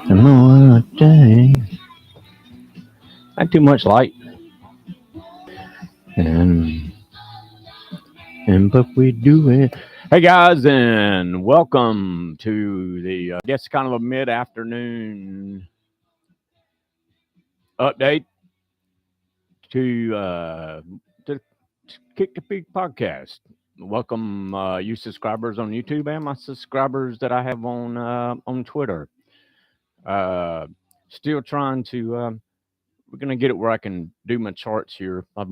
Tomorrow day. Not too much light. And but we do it. Hey guys, and welcome to the I guess kind of a mid-afternoon update to Kick the Peak podcast. Welcome you subscribers on YouTube and my subscribers that I have on Twitter. Still trying to we're gonna get it where I can do my charts here. I've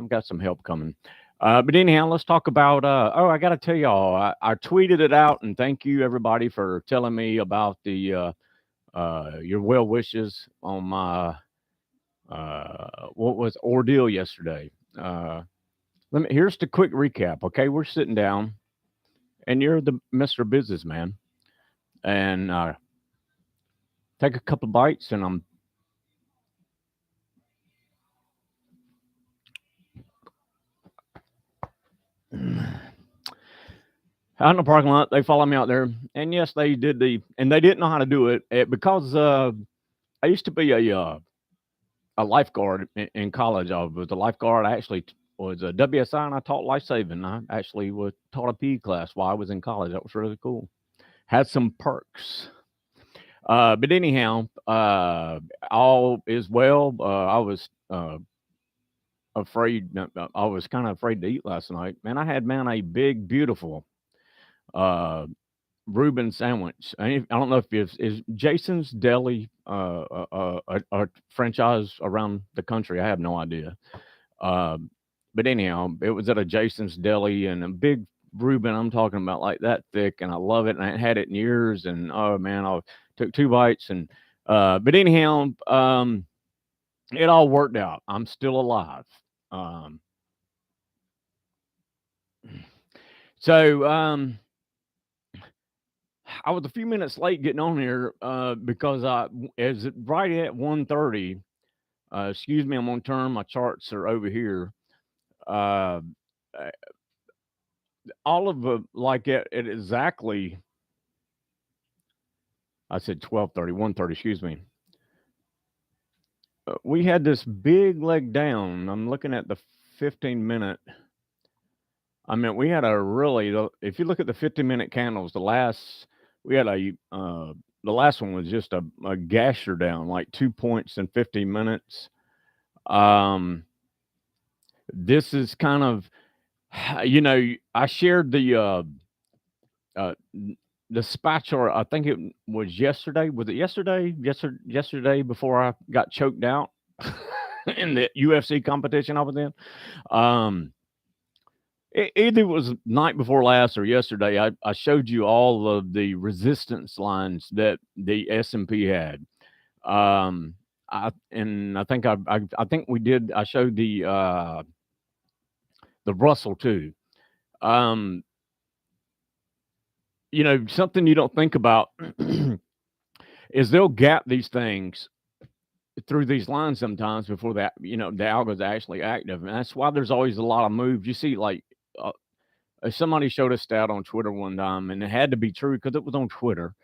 got some help coming. But anyhow, let's talk about. I got to tell y'all, I tweeted it out, and thank you everybody for telling me about the your well wishes on my what was ordeal yesterday. Here's the quick recap. Okay, we're sitting down, and you're the Mr. Businessman, and take a couple bites, and I'm out in the parking lot. They follow me out there, and yes, they did and they didn't know how to do it because I used to be a lifeguard in college. I was a lifeguard. I actually was a WSI, and I taught life saving. I actually taught a PE class while I was in college. That was really cool. Had some perks. But anyhow, all is well. I was afraid. I was kind of afraid to eat last night. Man, I had a big, beautiful uh, Reuben sandwich. I don't know if is Jason's Deli a franchise around the country. I have no idea. Uh, but anyhow, it was at a Jason's Deli and a big Reuben. I'm talking about like that thick, and I love it. And I hadn't had it in years. And oh man, I took two bites. And but anyhow, it all worked out. I'm still alive. Um, so I was a few minutes late getting on here because as right at 1:30. Excuse me, I'm on turn. My charts are over here. Uh, uh, all of the like at exactly. I said 12:30, 1:30. Excuse me. We had this big leg down. I'm looking at the 15-minute. I mean, we had a really. If you look at the 15-minute candles, we had the last one was just a gasher down, like 2 points in 15 minutes. Um, this is kind of, I shared uh, the spatula. I think it was yesterday. Was it yesterday? Yesterday before I got choked out in the UFC competition I was in. Um, Either it was night before last or yesterday. I showed you all of the resistance lines that the S&P had. I think I think we did. I showed the Russell too. Um, something you don't think about is they'll gap these things through these lines sometimes before that, the algo is actually active. And that's why there's always a lot of moves. You see, like, somebody showed a stat on Twitter one time, and it had to be true because it was on Twitter.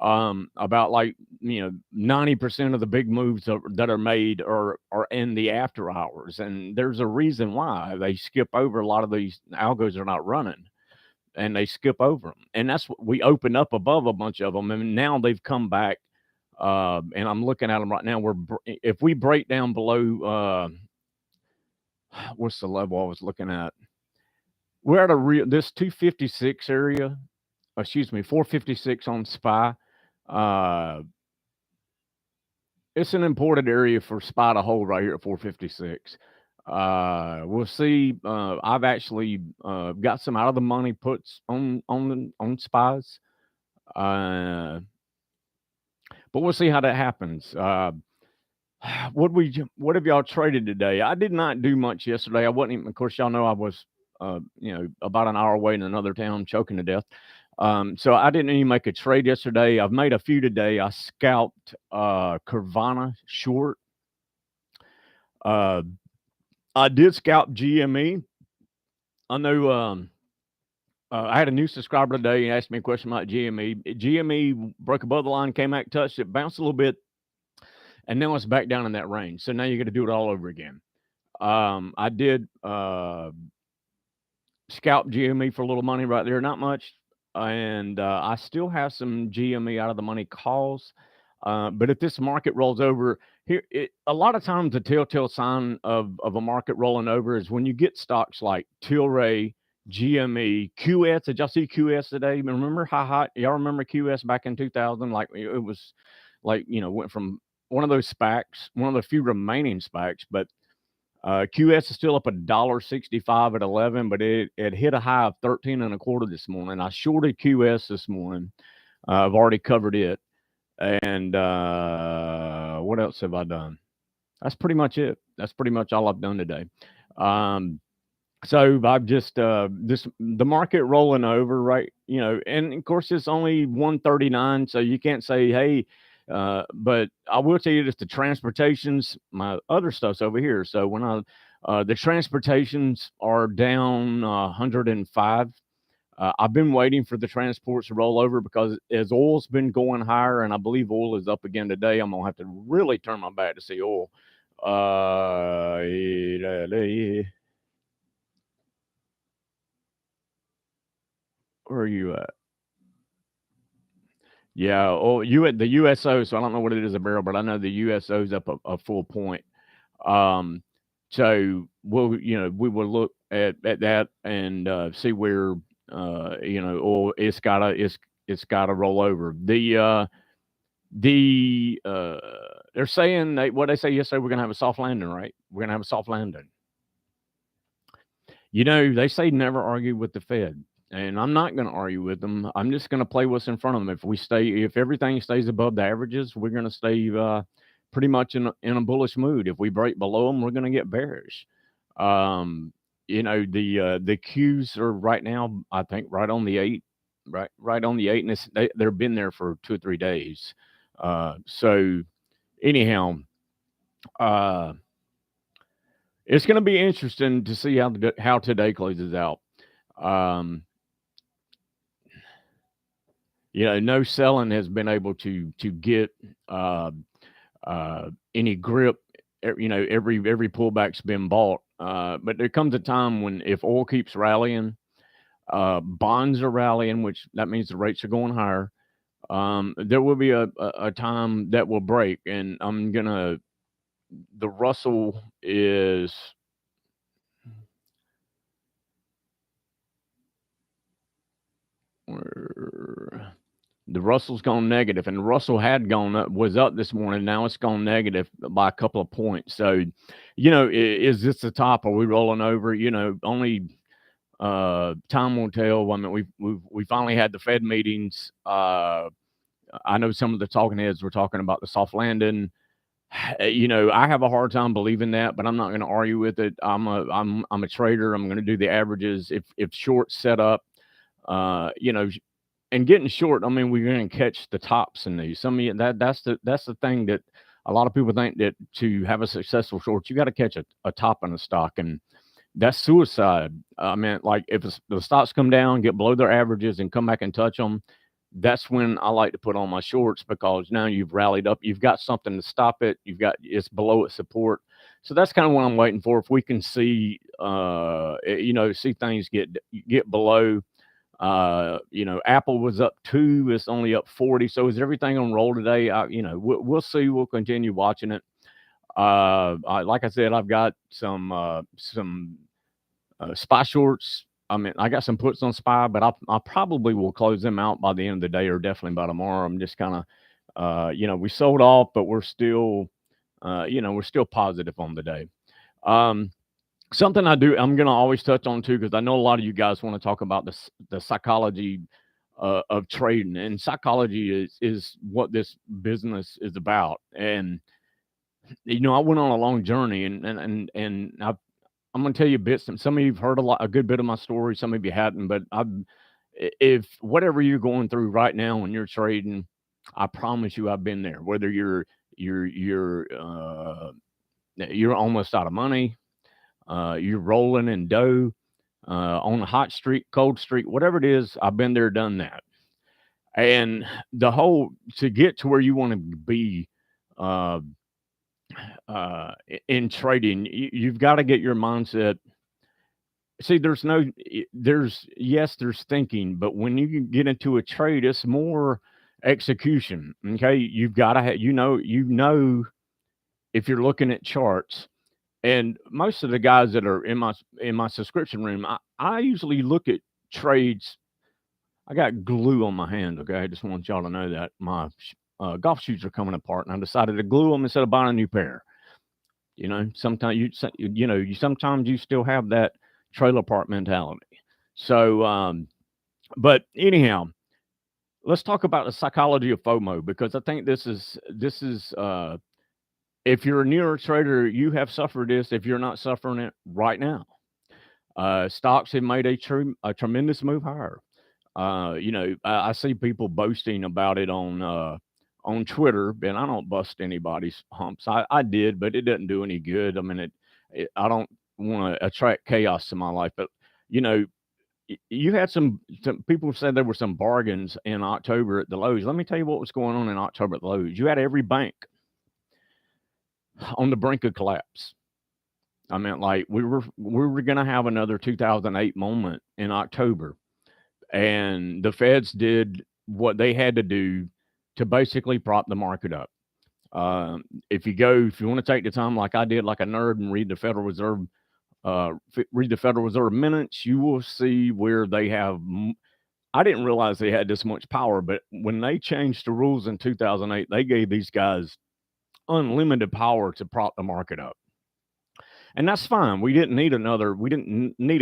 About like 90% of the big moves that are made are in the after hours, and there's a reason why they skip over a lot of these algos are not running, and they skip over them, and that's what we open up above a bunch of them, and now they've come back. And I'm looking at them right now. If we break down below, what's the level I was looking at? We're at this 256 area. Excuse me, 456 on SPY. Uh, it's an important area for SPY to hold right here at 456. We'll see. I've actually got some out of the money puts on SPYs. But we'll see how that happens. What have y'all traded today? I did not do much yesterday. I wasn't even, of course, y'all know I was, about an hour away in another town, choking to death. So I didn't even make a trade yesterday. I've made a few today. I scalped Carvana short. I did scalp GME. I know I had a new subscriber today and asked me a question about GME. GME broke above the line, came back, touched it, bounced a little bit, and now it's back down in that range. So now you got to do it all over again. I did scalp GME for a little money right there, not much, and I still have some GME out of the money calls. But if this market rolls over here, a lot of times the telltale sign of a market rolling over is when you get stocks like Tilray, GME, QS. Did y'all see QS today? Remember how hot? Y'all remember QS back in 2000? Like it was like, went from one of those SPACs, one of the few remaining SPACs, but QS is still up $1.65 at 11, but it hit a high of 13 and a quarter this morning. I shorted QS this morning. I've already covered it. And what else have I done? That's pretty much it. That's pretty much all I've done today. So I've just the market rolling over, right? And of course it's only 139, so you can't say, hey, but I will tell you this: the transportations, my other stuff's over here. So when the transportations are down 105. I've been waiting for the transports to roll over because as oil's been going higher, and I believe oil is up again today, I'm gonna have to really turn my back to see oil. Where are you at? Yeah, you at the USO, so I don't know what it is a barrel, but I know the USO's up a full point. Um, so we will look at that and see where oil it's gotta roll over. They're saying what they say yesterday, we're gonna have a soft landing, right? We're gonna have a soft landing. They say never argue with the Fed, and I'm not going to argue with them. I'm just going to play what's in front of them. If everything stays above the averages, we're going to stay pretty much in a bullish mood. If we break below them, we're going to get bearish. The Qs are right now, I think, right on the 8, right on the 8, and they've been there for 2 or 3 days. So anyhow, it's going to be interesting to see how today closes out. No selling has been able to get any grip. Every pullback's been bought. But there comes a time when if oil keeps rallying, bonds are rallying, which that means the rates are going higher. There will be a time that will break, and the Russell is. The Russell's gone negative, and the Russell had was up this morning. Now it's gone negative by a couple of points. So, is this the top? Are we rolling over? Only time will tell. I mean, we finally had the Fed meetings. I know some of the talking heads were talking about the soft landing. I have a hard time believing that, but I'm not going to argue with it. I'm a trader. I'm going to do the averages. If short set up, and getting short, I mean, we're going to catch the tops in these. That's the thing that a lot of people think, that to have a successful short, you got to catch a top in a stock, and that's suicide. I mean, like if the stocks come down, get below their averages, and come back and touch them, that's when I like to put on my shorts, because now you've rallied up, you've got something to stop it, it's below its support. So that's kind of what I'm waiting for. If we can see, see things get below. Apple was up 2, it's only up 40. So is everything on roll today? We'll see. We'll continue watching it. Like I said, I've got some SPY shorts. I mean, I got some puts on SPY, but I probably will close them out by the end of the day, or definitely by tomorrow. I'm just kind of, we sold off, but we're still positive on the day. Something I'm going to always touch on too, because I know a lot of you guys want to talk about the psychology of trading, and psychology is what this business is about. And I went on a long journey, and I'm going to tell you bits. Some of you've heard a good bit of my story. Some of you hadn't, but if whatever you're going through right now when you're trading, I promise you, I've been there. Whether you're almost out of money, you're rolling in dough, on a hot streak, cold streak, whatever it is. I've been there, done that. And the whole to get to where you want to be uh, in trading, you've got to get your mindset. See, there's no, there's, yes, there's thinking, but when you get into a trade, it's more execution. Okay. You've got to have, if you're looking at charts, and most of the guys that are in my subscription room, I usually look at trades. I got glue on my hand. Okay. I just want y'all to know that my golf shoes are coming apart and I decided to glue them instead of buying a new pair. Sometimes you sometimes you still have that trailer park mentality. So, but anyhow, let's talk about the psychology of FOMO because I think this is if you're a newer trader, you have suffered this. If you're not suffering it right now, stocks have made a tremendous move higher. I see people boasting about it on Twitter, and I don't bust anybody's humps. I did, but it doesn't do any good. I mean, I don't want to attract chaos to my life, but you know, you had some people said there were some bargains in October at the lows. Let me tell you what was going on in October at the lows. You had every bank on the brink of collapse. I mean, like we were going to have another 2008 moment in October, and the Feds did what they had to do to basically prop the market up. If you want to take the time, like I did, like a nerd, and read the Federal Reserve, read the Federal Reserve minutes, you will see where they have. I didn't realize they had this much power, but when they changed the rules in 2008, they gave these guys unlimited power to prop the market up. And that's fine. We didn't need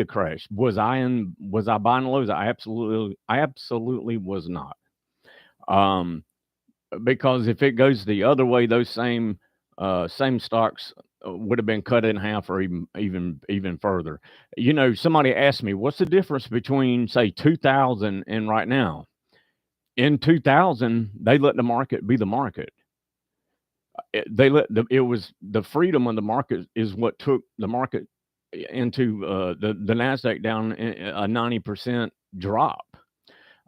a crash. Was I buying lows? I absolutely was not. Um, because if it goes the other way, those same stocks would have been cut in half or even further. Somebody asked me, what's the difference between say 2000 and right now? In 2000, they let the market be the market. It was the freedom of the market is what took the market into the Nasdaq down a 90% drop.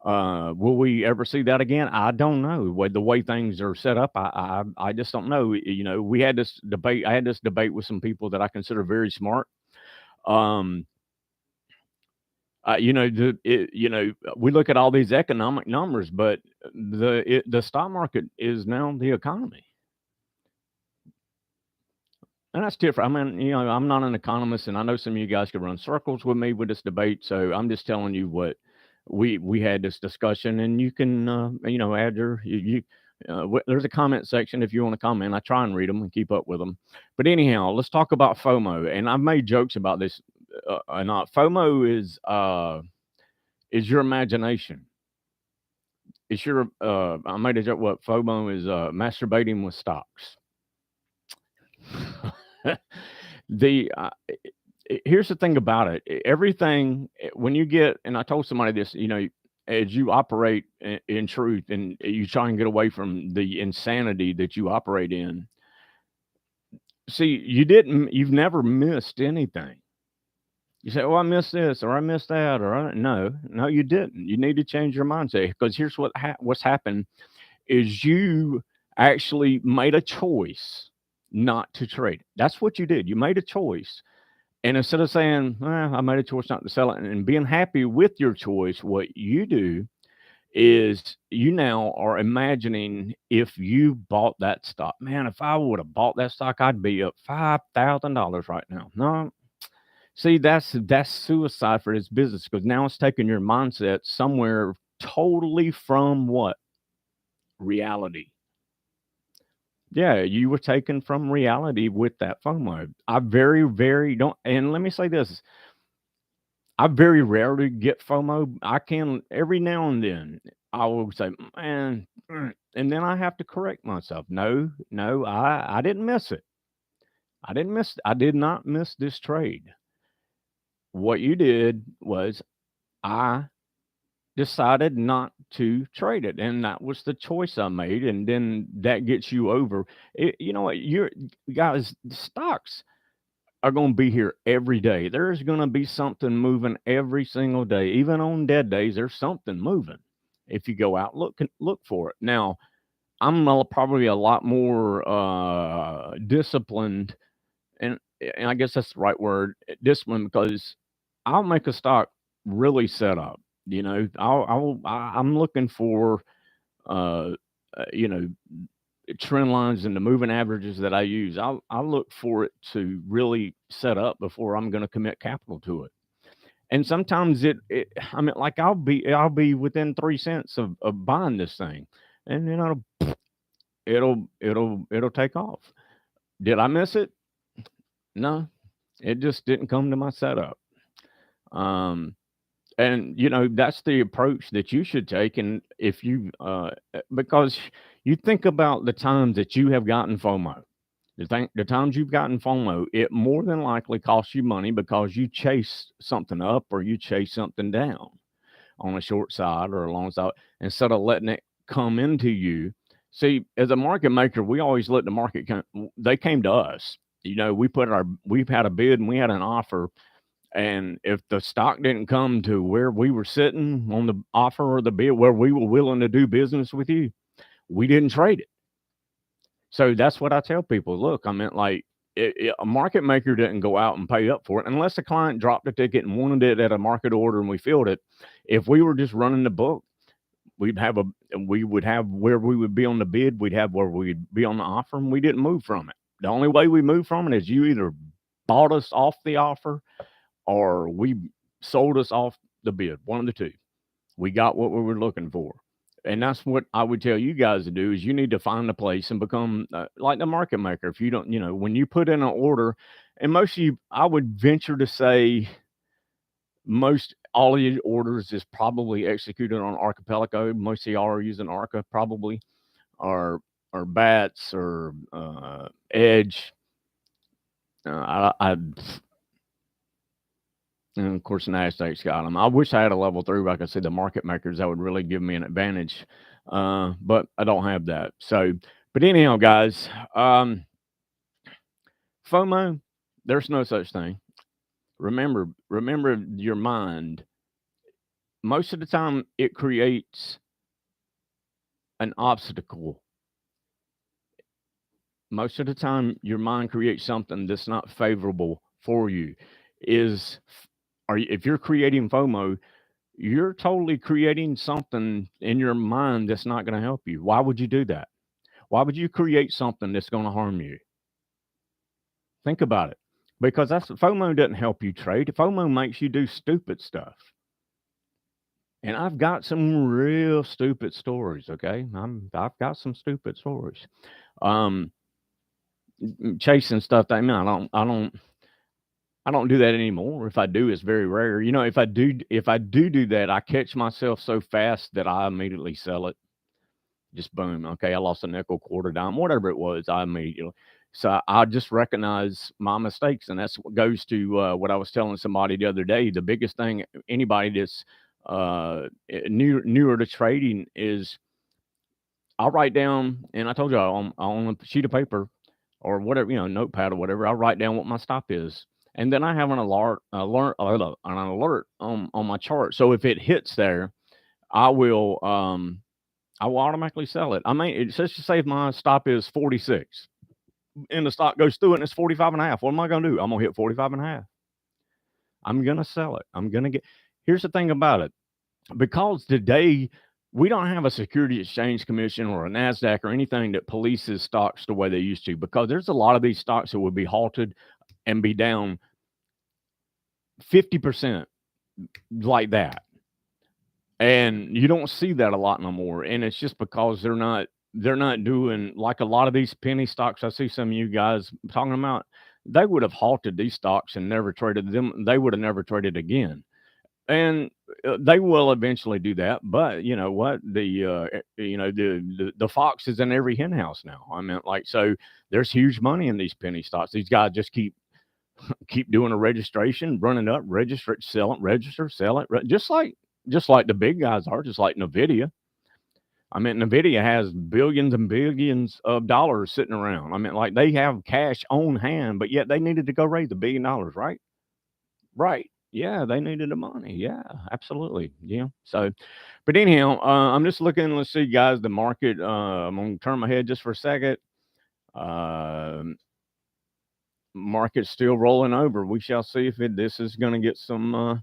Will we ever see that again? I don't know. The way things are set up, I just don't know. We had this debate. I had this debate with some people that I consider very smart. Um, we look at all these economic numbers, but the stock market is now the economy. And that's different. I mean, I'm not an economist, and I know some of you guys could run circles with me with this debate. So I'm just telling you what we had this discussion, and you can add there's a comment section if you want to comment. I try and read them and keep up with them. But anyhow, let's talk about FOMO. And I've made jokes about this. Not FOMO is your imagination. It's your I made a joke. What FOMO is masturbating with stocks. the Here's the thing about it. Everything when you get, and I told somebody this, as you operate in truth and you try and get away from the insanity that you operate in. See, you've never missed anything. You say, "Oh, I missed this, or I missed that," no, you didn't. You need to change your mindset because here's what's happened is you actually made a choice not to trade. That's what you did. You made a choice. And instead of saying, I made a choice not to sell it and being happy with your choice, what you do is you now are imagining if you bought that stock. Man, if I would have bought that stock, I'd be up $5,000 right now. No. See, that's suicide for this business because now it's taking your mindset somewhere totally from what? Reality. Yeah, you were taken from reality with that FOMO. I very, very don't. And let me say this: I very rarely get FOMO. I can every now and then. I will say, man, and then I have to correct myself. No, no, I didn't miss it. I did not miss this trade. What you did was I decided not to trade it, and that was the choice I made, and then that gets you over. You know what? You're guys, stocks. are going to be here every day. There's going to be something moving every single day. Even on dead days, there's something moving. If you go out, look for it. Now, probably a lot more disciplined, and I guess that's the right word, disciplined, because I'll make a stock really set up. I'm looking for uh, you know trend lines and the moving averages that I use. I'll look for it to really set up before I'm going to commit capital to it. And sometimes I mean, like I'll be within 3 cents of buying this thing, and it'll take off. Did I miss it? No, it just didn't come to my setup. Um, and that's the approach that you should take. And if because you think about the times that you have gotten FOMO, the times you've gotten FOMO, it more than likely costs you money because you chase something up or you chase something down on a short side or a long side instead of letting it come into you. See, as a market maker, we always let the market come. They came to us. We've had a bid and we had an offer, and if the stock didn't come to where we were sitting on the offer or the bid where we were willing to do business with you, we didn't trade it. So that's what I tell people. Look, I meant like a market maker didn't go out and pay up for it unless the client dropped a ticket and wanted it at a market order and we filled it. If we were just running the book, we would have where we would be on the bid, we'd have where we'd be on the offer, and we didn't move from it. The only way we moved from it is you either bought us off the offer or we sold us off the bid. One of the two. We got what we were looking for. And that's what I would tell you guys to do is you need to find a place and become like the market maker. If you don't, when you put in an order, and most of you, I would venture to say most all of your orders is probably executed on Archipelago. Most of y'all are using Arca probably, or Bats or Edge. And of course, Nasdaq's got them. I wish I had a level 3 where I could see the market makers. That would really give me an advantage, but I don't have that. So, but anyhow, guys, FOMO, there's no such thing. Remember your mind. Most of the time, it creates an obstacle. Most of the time, your mind creates something that's not favorable for you. If you're creating FOMO, you're totally creating something in your mind that's not going to help you. Why would you do that? Why would you create something that's going to harm you? Think about it. Because FOMO doesn't help you trade. FOMO makes you do stupid stuff. And I've got some real stupid stories. Okay, I've got some stupid stories. Chasing stuff. I don't do that anymore. If I do, it's very rare. If I do that, I catch myself so fast that I immediately sell it. Just boom. Okay, I lost a nickel, quarter dime, whatever it was. So I just recognize my mistakes, and that's what goes to what I was telling somebody the other day. The biggest thing anybody that's newer to trading is I'll write down, and I told you on a sheet of paper or whatever, notepad or whatever. I'll write down what my stop is. And then I have an alert on my chart. So if it hits there, I will automatically sell it. I mean, it says to say if my stop is 46 and the stock goes through it and it's 45 and a half. What am I going to do? I'm going to hit 45 and a half. I'm going to sell it. Here's the thing about it. Because today we don't have a Security Exchange Commission or a NASDAQ or anything that polices stocks the way they used to, because there's a lot of these stocks that would be halted and be down 50% like that. And you don't see that a lot no more. And it's just because they're not doing like a lot of these penny stocks. I see some of you guys talking about, they would have halted these stocks and never traded them. They would have never traded again. And they will eventually do that. But you know what? The fox is in every hen house now. I mean, like, so there's huge money in these penny stocks. These guys just keep doing a registration, running up, register it, sell it, register, sell it, just like the big guys are, just like NVIDIA. I mean, Nvidia has billions and billions of dollars sitting around. I mean, like they have cash on hand, but yet they needed to go raise $1 billion, right? Right. Yeah, they needed the money. Yeah, absolutely. Yeah. So, but anyhow, I'm just looking. Let's see, guys. The market. I'm gonna turn my head just for a second. Um Market's still rolling over. We shall see if this is going to get some.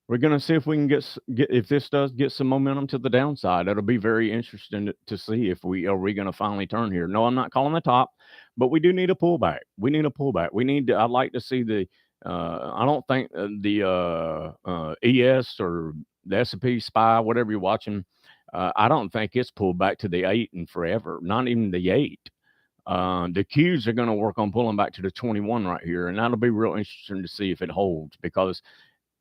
We're going to see if we can get if this does get some momentum to the downside. It'll be very interesting to see if we are we going to finally turn here. No, I'm not calling the top, but we do need a pullback. We need a pullback. We need to. I'd like to see the. I don't think the ES or the S&P SPY, whatever you're watching. I don't think it's pulled back to the 8 and forever. Not even the 8. The Qs are going to work on pulling back to the 21 right here, and that'll be real interesting to see if it holds. Because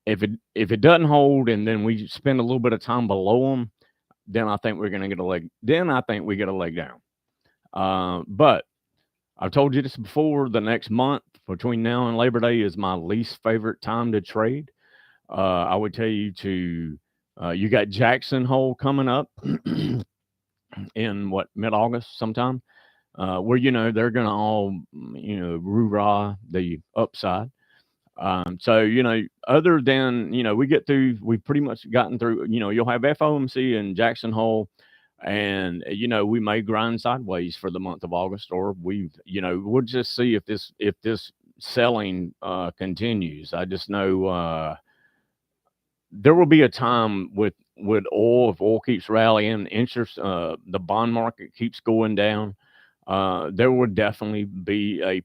if it doesn't hold, and then we spend a little bit of time below them, then I think we're going to get a leg. Then I think we get a leg down. But I've told you this before. The next month between now and Labor Day is my least favorite time to trade. I would tell you to. You got Jackson Hole coming up in what, mid-August sometime. Where they're gonna all rah the upside. So other than we've pretty much gotten through. You'll have FOMC and Jackson Hole, and we may grind sideways for the month of August, or we'll just see if this selling continues. I just know there will be a time with oil, if oil keeps rallying, interest, the bond market keeps going down. There will definitely be a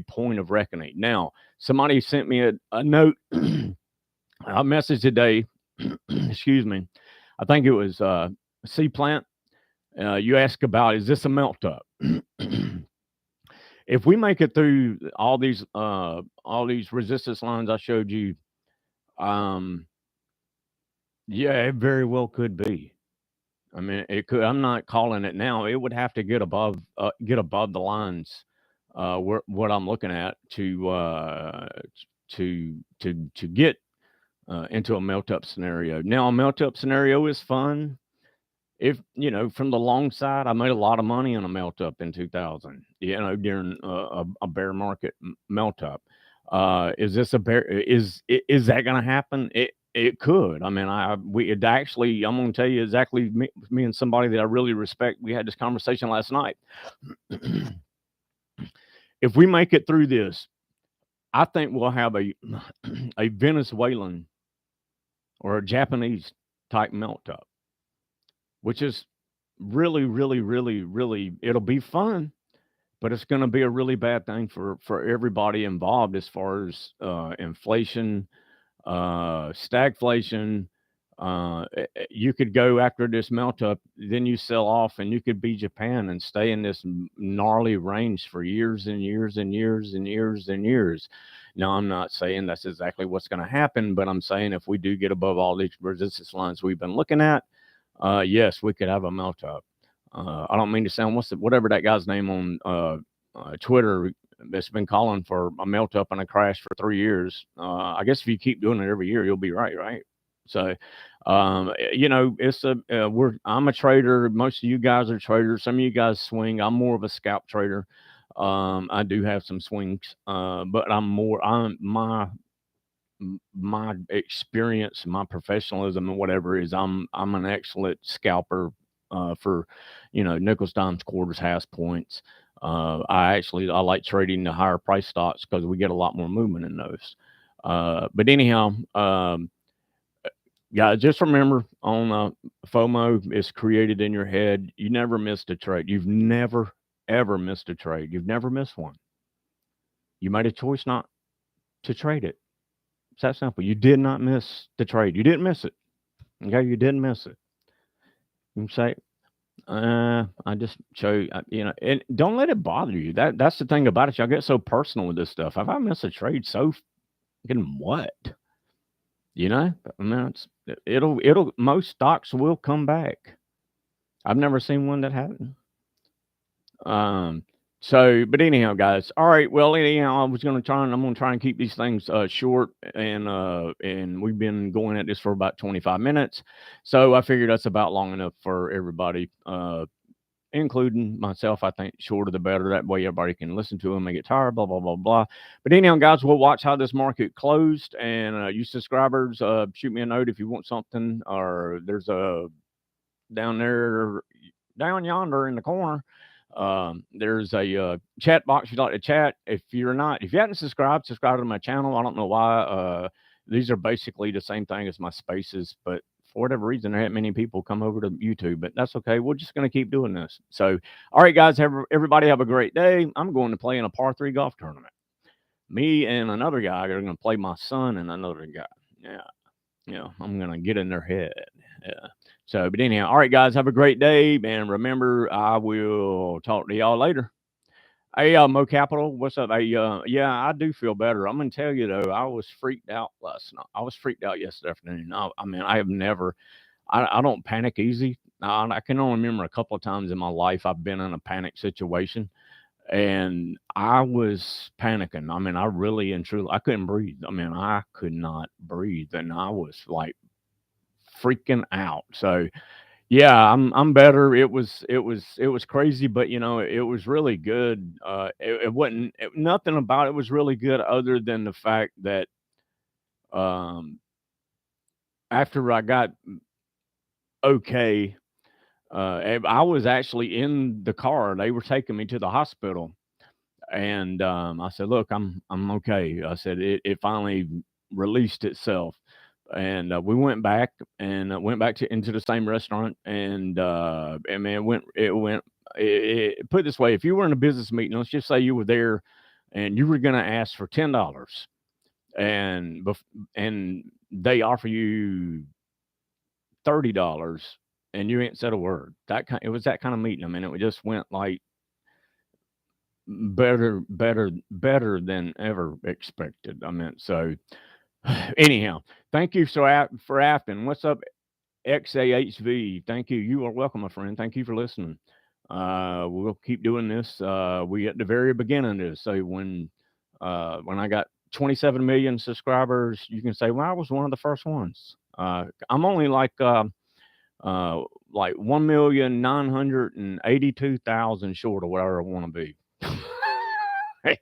point of reckoning. Now, somebody sent me a note, a message today. Excuse me. I think it was C Plant. You ask about, is this a melt up? If we make it through all these resistance lines I showed you, yeah, it very well could be. I mean, it could. I'm not calling it now. It would have to get above the lines, what I'm looking at to get into a melt up scenario. Now, a melt up scenario is fun. If from the long side, I made a lot of money on a melt up in 2000. During a bear market melt up. Is this a bear? Is that going to happen? It could. I mean, it actually. I'm going to tell you exactly. Me and somebody that I really respect. We had this conversation last night. If we make it through this, I think we'll have a Venezuelan or a Japanese type melt up, which is really, really, really, really. It'll be fun, but it's going to be a really bad thing for everybody involved as far as inflation, stagflation. You could go after this melt up, then you sell off, and you could be Japan and stay in this gnarly range for years and years and years and years and years. Now, I'm not saying that's exactly what's going to happen, but I'm saying if we do get above all these resistance lines we've been looking at, yes, we could have a melt up. I don't mean to sound whatever that guy's name on Twitter that's been calling for a melt up and a crash for 3 years. I guess if you keep doing it every year, you'll be right. So, I'm a trader. Most of you guys are traders. Some of you guys swing. I'm more of a scalp trader. I do have some swings, but my experience, my professionalism, and whatever is, I'm an excellent scalper for nickels, dimes, quarters, halves, points. I like trading the higher price stocks because we get a lot more movement in those. But anyhow, yeah, just remember on FOMO is created in your head. You never missed a trade. You've never ever missed a trade. You've never missed one. You made a choice not to trade it. It's that simple. You did not miss the trade. You didn't miss it. Okay, you didn't miss it. You say, I just show you, and don't let it bother you. That's the thing about it. Y'all get so personal with this stuff. If I miss a trade, so fucking what? I mean, most stocks will come back. I've never seen one that hasn't. So, but anyhow, guys. All right. Well, anyhow, I'm gonna try and keep these things short, and we've been going at this for about 25 minutes. So I figured that's about long enough for everybody, including myself. I think shorter the better. That way, everybody can listen to them and get tired. Blah blah blah blah. But anyhow, guys, we'll watch how this market closed, and you subscribers, shoot me a note if you want something, or there's a down there, down yonder in the corner. There's a chat box you'd like to chat. If you haven't subscribed, subscribe to my channel. I don't know why. These are basically the same thing as my spaces, but for whatever reason, there ain't many people come over to YouTube, but that's okay. We're just going to keep doing this. So, all right, guys, everybody have a great day. I'm going to play in a par three golf tournament. Me and another guy are going to play my son and another guy. Yeah. I'm going to get in their head. Yeah. So, but anyhow, all right, guys, have a great day. And remember, I will talk to y'all later. Hey, Mo Capital, what's up? Hey, yeah, I do feel better. I'm gonna tell you though, I was freaked out last night. I was freaked out yesterday afternoon. I mean, I have never, I don't panic easy. I can only remember a couple of times in my life I've been in a panic situation, and I was panicking. I mean, I really and truly, I couldn't breathe. I mean, I could not breathe, and I was like freaking out. So yeah, I'm better. It was crazy, but it was really good. It wasn't nothing about it was really good other than the fact that um after I got okay, I was actually in the car. They were taking me to the hospital, and I said, "Look, I'm okay." I said it finally released itself, and we went back to into the same restaurant, and man, put it this way: if you were in a business meeting, let's just say you were there, and you were going to ask for $10, and they offer you $30, and you ain't said a word. It was that kind of meeting. I mean, it just went like better than ever expected. I mean, so anyhow, thank you for asking. What's up, XAHV? Thank you. You are welcome, my friend. Thank you for listening. We'll keep doing this. We at the very beginning of this. So when I got 27 million subscribers, you can say, well, I was one of the first ones. I'm only like 1,982,000 short of where I want to be. Hey,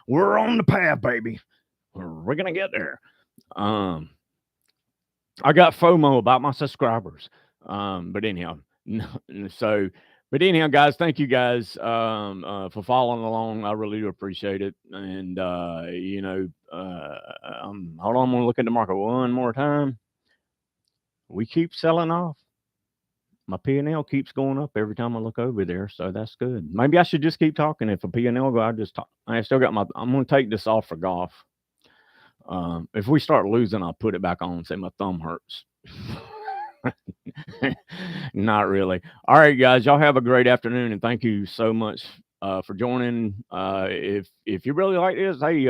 we're on the path, baby. We're gonna get there. Um, I got FOMO about my subscribers. But anyhow, no, so but anyhow, guys, thank you guys for following along. I really do appreciate it. And hold on, I'm gonna look at the market one more time. We keep selling off. My P&L keeps going up every time I look over there, so that's good. Maybe I should just keep talking. If a P&L go, I just talk. I still got my. I'm gonna take this off for golf. If we start losing, I'll put it back on and say my thumb hurts. Not really. All right, guys, y'all have a great afternoon, and thank you so much for joining. If you really like this, hey,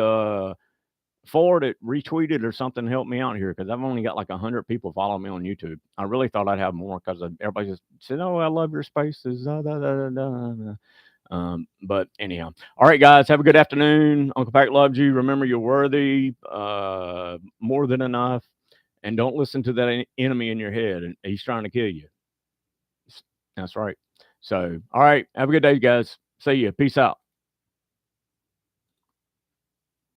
forward it, retweet it, or something. Help me out here because I've only got like 100 people following me on YouTube. I really thought I'd have more because everybody just said, "Oh, I love your spaces." Da, da, da, da, da. But anyhow, all right, guys, have a good afternoon. Uncle Pack loves you. Remember, you're worthy, more than enough, and don't listen to that enemy in your head. And he's trying to kill you. That's right. So, all right, have a good day, guys. See you. Peace out.